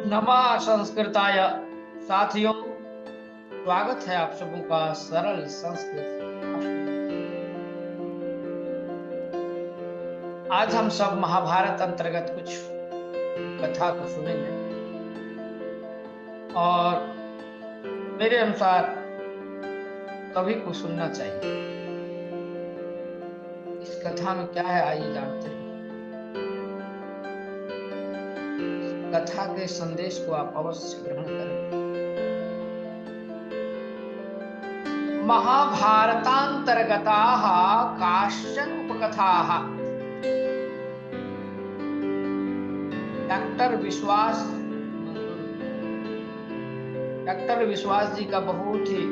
नमः संस्कृताय। साथियों, स्वागत है आप सबों का सरल संस्कृत। आज हम सब महाभारत अंतर्गत कुछ कथा को सुनेंगे और मेरे अनुसार सभी को सुनना चाहिए। इस कथा में क्या है, आइए जानते हैं। कथा के संदेश को आप अवश्य ग्रहण करें। महाभारतांतर्गताः काश्चन उपकथाः। डॉक्टर विश्वास जी का बहुत ही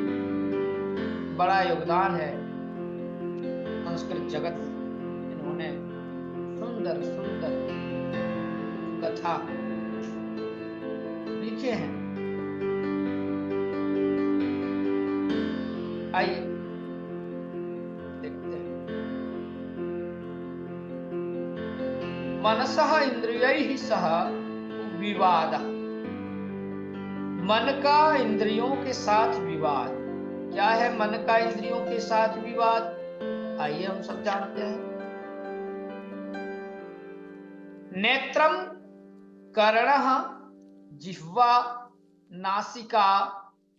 बड़ा योगदान है संस्कृत जगत में। इन्होंने सुंदर सुंदर कथा लिखे हैं। आइए देखते हैं। मनसः इंद्रियैः सह विवादः। मन का इंद्रियों के साथ विवाद। क्या है मन का इंद्रियों के साथ विवाद? आइए हम सब जानते हैं। नेत्रम, कर्णः, जिह्वा, नासिका,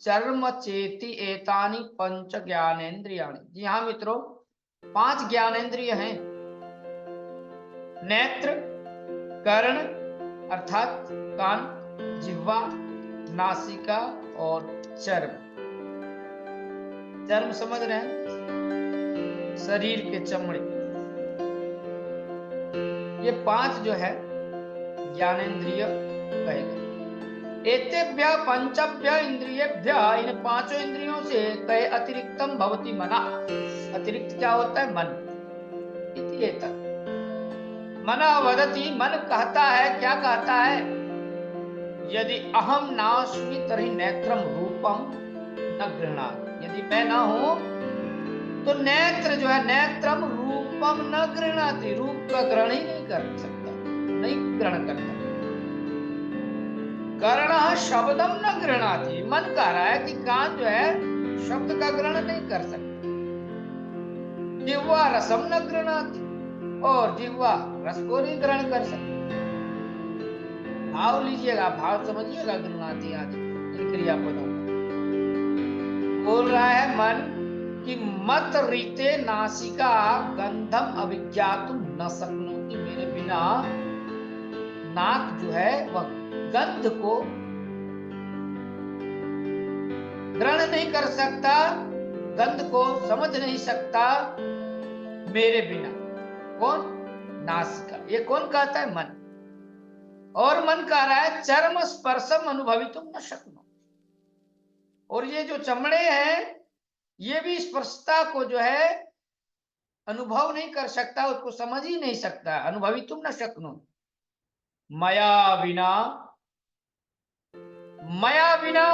चर्म, चेति एतानि पंच ज्ञानेन्द्रियाणि। जी हाँ मित्रों, 5 ज्ञानेन्द्रिय हैं। नेत्र, कर्ण अर्थात कान, जिह्वा, नासिका और चर्म। चर्म समझ रहे हैं, शरीर के चमड़े। ये 5 जो है ज्ञानेन्द्रिय कहे गए। एतेभ्य पंचभ्य इंद्रियेभ्य, इन 5 इंद्रियों से कहे अतिरिक्तम भवति मना। अतिरिक्त क्या होता है? मन। इति एतत् मना वदति, मन कहता है। क्या कहता है? यदि अहम नास्मि तर्हि नेत्रम रूपम न गृह्णाति। यदि मैं ना हूं तो नेत्र जो है, नेत्रम रूपम न गृह्णाति, रूप का ग्रहण ही नहीं कर सकता, नहीं ग्रहण करता। कर्ण शब्दम न गृह्णाति, मन कह रहा है कि कान जो है शब्द का ग्रहण नहीं कर सकता। जिह्वा रसम न गृह्णाति, और जिह्वा रस को नहीं ग्रहण कर सकता। भाव लीजिएगा, भाव समझिएगा। गृह्णाति आदि इन क्रियापदों का बोल रहा है मन कि मत रीते नासिका गंधम अभिज्ञातुम न शक्नोति। मेरे बिना नाक जो है वह गंध को ग्रहण नहीं कर सकता, गंध को समझ नहीं सकता मेरे बिना। कौन? नासिका। ये कौन कहता है? मन। और मन कह रहा है चर्म स्पर्शम अनुभवितुम न शक्नो। और ये जो चमड़े हैं ये भी स्पर्शता को जो है अनुभव नहीं कर सकता, उसको समझ ही नहीं सकता। अनुभवितुम न शक्नो। मया बिना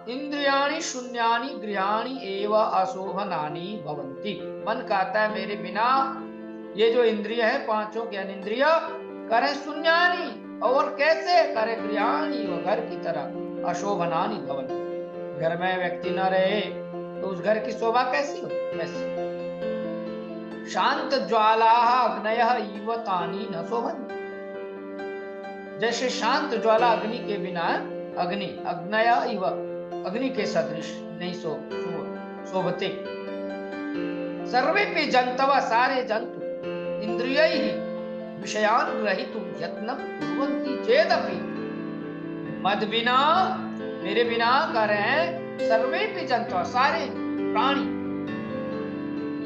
इंद्रियाणि शून्यानि गृहाणि एव अशोभनानि भवन्ति। मन कहता है मेरे बिना ये जो इंद्रिय है, 5 ज्ञानेन्द्रिय, करे शून्यानि। और कैसे? करे गृहाणि, वो घर की तरह, अशोभनानि भवन्ति। घर में व्यक्ति न रहे तो उस घर की शोभा कैसी हो? ऐसी। शांत ज्वाला अग्नयः इव तानि न शोभन्ति। जैसे शांत ज्वाला अग्नि के बिना, अग्नि अग्नय इव, अग्नि के सदृश नहीं शोभते। सर्वेपि जंतव, सारे जंतु, इंद्रियैः विषयान् ग्रहीतुं यत्नं कुर्वन्ति चेदपि मद बिना, मेरे बिना कर रहे हैं। सर्वेपि जंतव, सारे प्राणी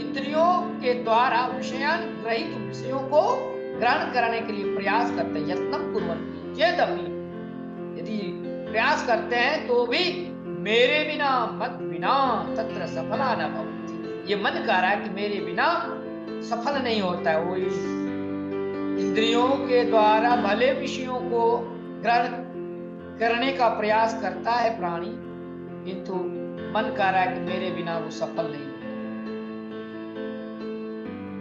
इंद्रियों के द्वारा विषयान् ग्रहीतुं, विषयों को ग्रहण करने के लिए प्रयास करते हैं। यत्नं कुर्वन्ति चेदपि, यदि प्रयास करते हैं तो भी मेरे बिना, मत बिना तत्र सफला न भवन्ति। ये मन कह रहा है कि मेरे बिना सफल नहीं होता है। वो इंद्रियों के द्वारा भले विषयों को ग्रहण करने का प्रयास करता है प्राणी, किंतु मन कह रहा है कि मेरे बिना वो सफल नहीं होता।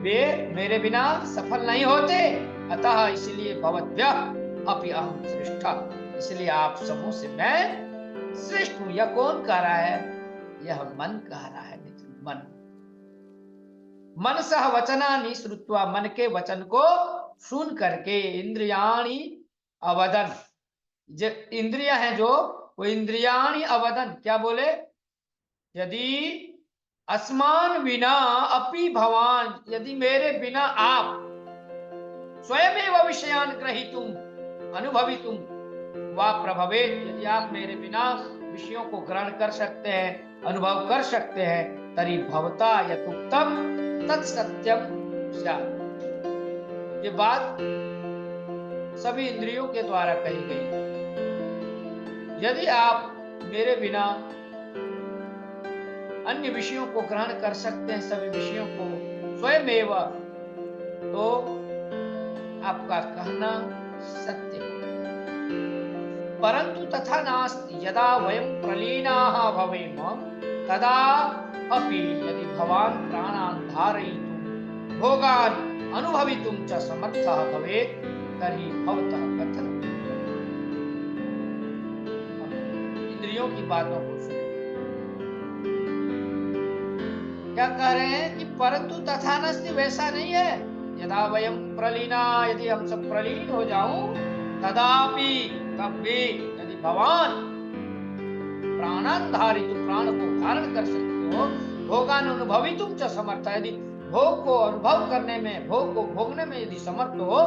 वे मेरे बिना सफल नहीं होते। अतः इसलिए भवद्भ्यः अपि अहम श्रेष्ठ, इसलिए आप सबों से मैं श्रेष्ठ हूं। यह कौन कह रहा है? यह मन कह रहा है मित्र, मन। मनसः वचनानि श्रुत्वा, मन के वचन को सुन करके, इंद्रियाणि अवदन, जो इंद्रिया है जो, वो इंद्रियाणि अवदन, क्या बोले? यदि अस्मान बिना अपि भवान, यदि मेरे बिना आप स्वयमेव विषयान ग्रहीतुम अनुभवितुम वा प्रभवेत, यदि आप मेरे बिना विषयों को ग्रहण कर सकते हैं, अनुभव कर सकते हैं, तरी भवता यथोक्तम तत्सत्यम स्यात्। ये बात सभी इंद्रियों के द्वारा कही गई। यदि आप मेरे बिना अन्य विषयों को ग्रहण कर सकते हैं, सभी विषयों को स्वयमेव, तो आपका कहना सत्य है। परंतु तथा नास्ति, यदा वयं प्रलीनाः भवेम तदा अपि यदि भवान् प्राणान् धारयितुं भोगान् अनुभवितुं च समर्थः भवेत् तर्हि भवतः कथनम्। इंद्रियों की बातों को सुने, क्या कह रहे हैं कि परंतु तथा नास्ति, वैसा नहीं है। यदा वयं प्रलीना, यदि हम सब प्रलीन हो जाऊं, तदापि, तब भी, यदि भगवान प्राणान धारितु, प्राण को धारण कर सकते हो, भोगान अनुभवितुम च समर्थ, यदि भोग को अनुभव करने में, भोग को भोगने में यदि समर्थ हो,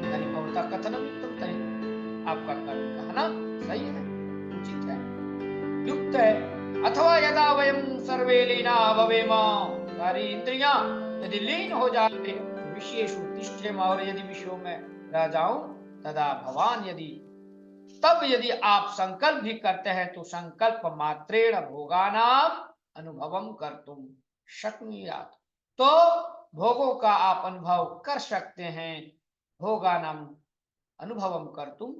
तरी भवता कथनम युक्तम, तरी आपका कहना सही है, उचित है, युक्त है। अथवा यदा वयं सर्वे लीना भवेम, सारी इंद्रियां यदि लीन हो जाते विषयेषु तिष्ठेम, और यदि विषयों में रह जाऊं, तदा भवान, यदि तब यदि आप संकल्प भी करते हैं, तो संकल्प मात्रेण भोगानाम अनुभवम कर्तुम शक्नुयात्, तो भोगों का आप अनुभव कर सकते हैं। भोगानाम अनुभवम कर्तुम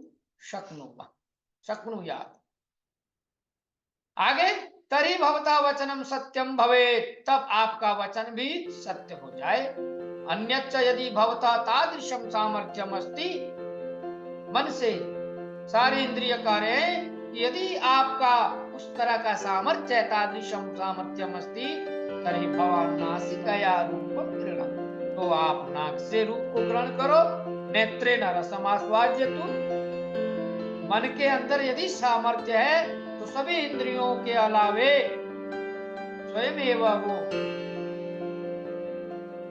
शक्नुयात्। आगे, तरी भवता वचनम सत्यम भवेत्, तब आपका वचन भी सत्य हो जाए। अन्यच्च यदि भवता तादृशम सामर्थ्यम अस्ति, मन से सारे इंद्रिय कार्य, यदि आपका उस तरह का सामर्थ्य है, तादृशम सामर्थ्यम अस्ति, तर्हि भवान् नासिकया रूपं गृह्णातु, तो आप नाक से रूप को ग्रहण करो, नेत्रेण रसम आस्वाद्यतु। मन के अंदर यदि सामर्थ्य है, तो सभी इंद्रियों के अलावे स्वयं एवं वो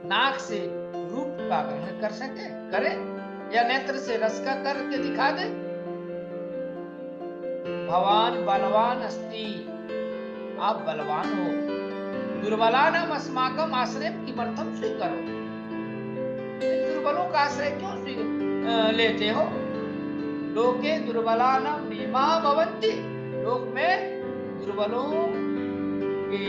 नाक से रूप का ग्रहण कर सके, करे, या नेत्र से रस का करके दिखा दे। भवान बलवान अस्ति, आप बलवान हो। दुर्बलानाम अस्माकम आश्रय किमर्थम स्वीकरो, दुर्बलों का आश्रय क्यों लेते हो? लोके दुर्बलानाम नियमा भवन्ति, लोक में दुर्बलों के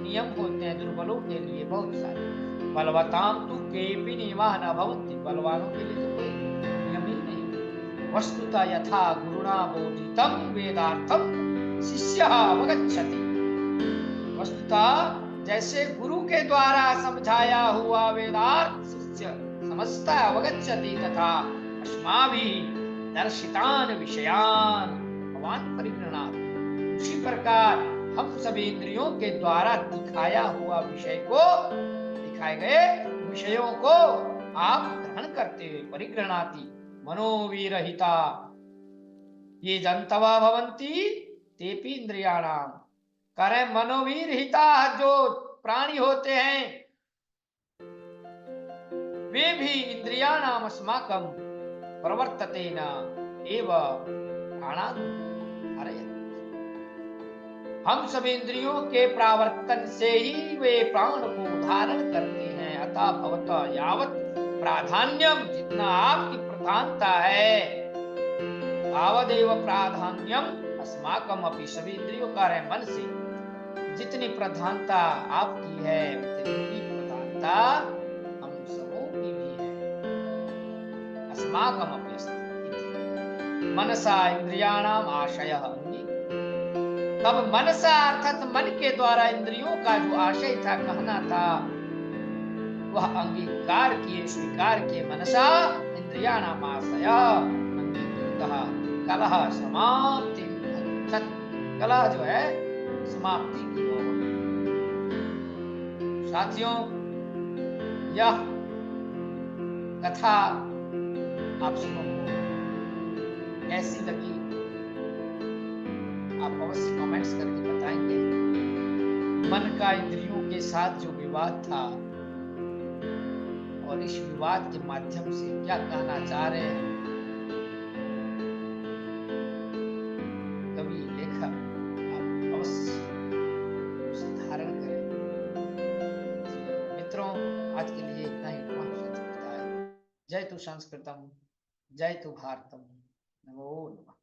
नियम होते हैं, दुर्बलों के लिए बहुत सारे। बलवताम तु केपि नियमा न भवन्ति, बलवानों के लिए तो कोई नियम ही नहीं। वस्तुतः यथा गुरुणा बोधितं वेदार्थम शिष्यः अवगच्छति, वस्तुतः जैसे गुरु के द्वारा समझाया हुआ वेदार्थ शिष्य समझता है, अवगच्छति, तथा अस्माभिः दर्शितान विषयान भवान परिगृह्णात्, उसी प्रकार हम सभी इंद्रियों के द्वारा दिखाया हुआ विषय को, दिखाए गए विषयों को आप ग्रहण करते हुए, परिगृह्णाति मनोविरहिता ये जंतवा भवन्ति तेपि इंद्रियाणाम, करे मनोविरहिता, जो प्राणी होते हैं वे भी इंद्रियाणाम अस्माकं प्रवर्तते न एव प्राणान् धारयन्ति, हम सभी इंद्रियों के प्रावर्तन से ही वे प्राण को धारण करते हैं। अतः भवतः यावत् प्राधान्यम, जितना आपकी प्रधानता है, तावदेव प्राधान्यम अस्माकम अपि, सभी इंद्रियों का है मन से जितनी प्रधानता आपकी है, उतनी प्रधानता हम सबों की भी है। अस्माकम अपि अस्ति मनसा इंद्रियाणाम आशयः, तब मनसा अर्थात मन के द्वारा इंद्रियों का जो आशय था, कहना था, वह अंगीकार किए, स्वीकार किए। मनसा इंद्रियाणाम आशयः, कलह समाप्ति तत्, कलह जो है समाप्ति की ओर। साथियों, यह कथा आप सुनो, कैसी लगी आप अवश्य कमेंट्स करके बताएंगे। मन का इंद्रियों के साथ जो विवाद था और इस विवाद के माध्यम से क्या कहना चाह रहे हैं कवि लेखक, आप अवश्य उसे धारण करें। मित्रों, आज के लिए इतना ही। जय तु संस्कृतम, जय तु भारतम, नमो नमः।